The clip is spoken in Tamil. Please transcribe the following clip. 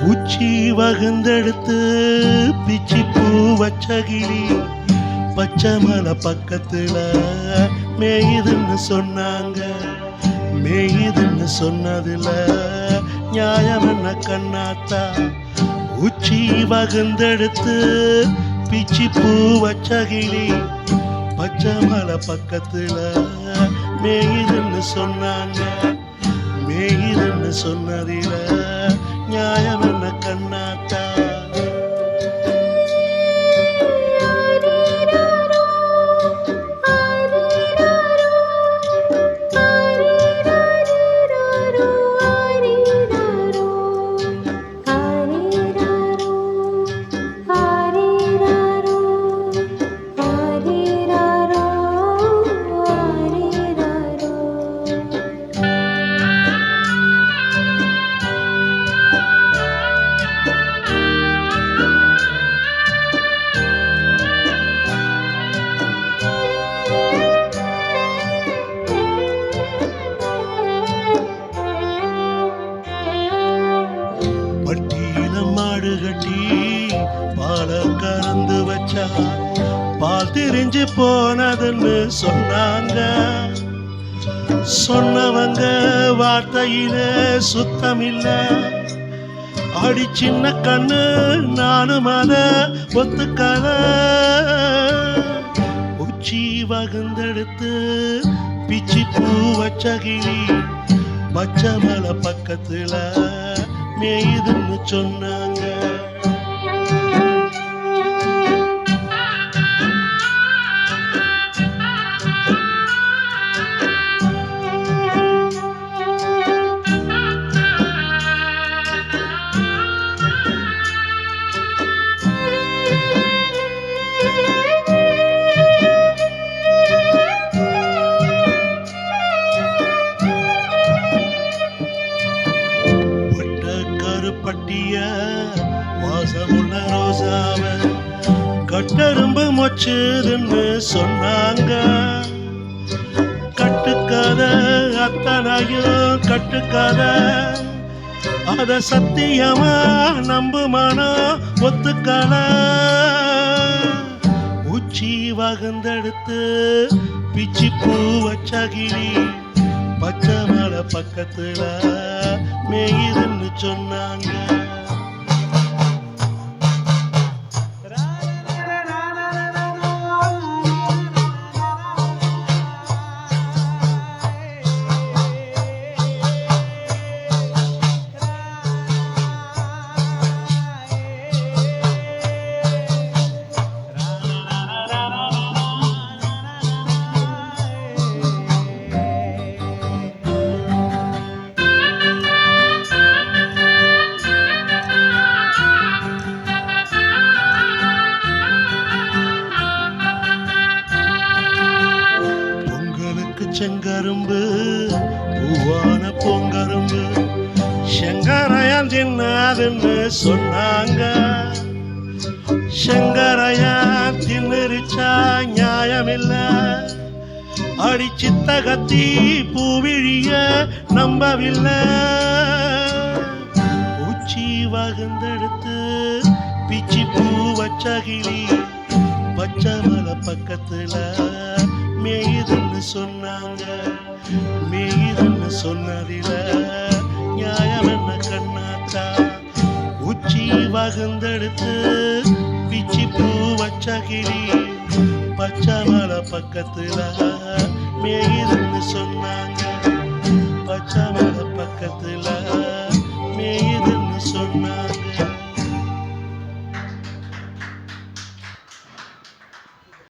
உச்சி வகுந்தெடுத்து பிச்சி பூ வச்சகிளி பச்சை மலை பக்கத்துல மேயுதுன்னு சொன்னாங்க. மேயுதுன்னு சொன்னதுல நியாயம் என்ன கண்ணாத்தா? உச்சி வகுந்தெடுத்து பிச்சி பூ வச்சகிளி பச்சை மலை பக்கத்துல மேயுதுன்னு சொன்னாங்க. மேயுதுன்னு சொன்னதில நியாயம் என்ன கண்ணாத்தா? மாடு கட்டி பால கறந்து வச்சா பால் திரிஞ்சு போனதுன்னு சொன்னாங்க. சொன்னவங்க வார்த்தையில சுத்தமில்ல. அடி சின்ன கண்ணு நானும் அத ஒத்துக்கல. உச்சி வகுந்தெடுத்து பிச்சி பூ வச்சகிளி பச்சை மலை பக்கத்துல மேயுதுன்னு சொன்னாங்க. பட்டிய வாசமுள்ள ரோசாவ கட்டெரும்பு மொச்சுதுன்னு சொன்னாங்க. கட்டுக்கத அத்தனையும் கட்டுக்கத அத சத்தியமா நம்பு மனம் ஒத்துக்கல. உச்சி வகுந்தெடுத்து பிச்சி பூ வச்சகிளி பச்சை மலை பக்கத்துல மேயுதுன்னு சொன்னாங்க. செங்கரும்பு பூவான பொங்கரும்பு செங்கரையான் தின்னாதுன்னு சொன்னாங்க. செங்கரையான் தின்னுரிச்சா நியாயமில்ல. அடிச்சித்த கத்தி பூவிழிய நம்பவில்லை. உச்சி வகுந்தெடுத்து பிச்சி பூ வச்சகிளி பச்சை மலை பக்கத்துல மேயுதுன்னு சொன்னாங்க. மேயுதுன்னு சொன்னதில நியாயம் என்ன கண்ணாத்தா? உச்சி வகுந்தெடுத்து பிச்சி பூ வச்சகிளி பச்சை மலை பக்கத்துல மேயுதுன்னு சொன்னாங்க. பச்சை மலை பக்கத்துல மேயுதுன்னு சொன்னாங்க.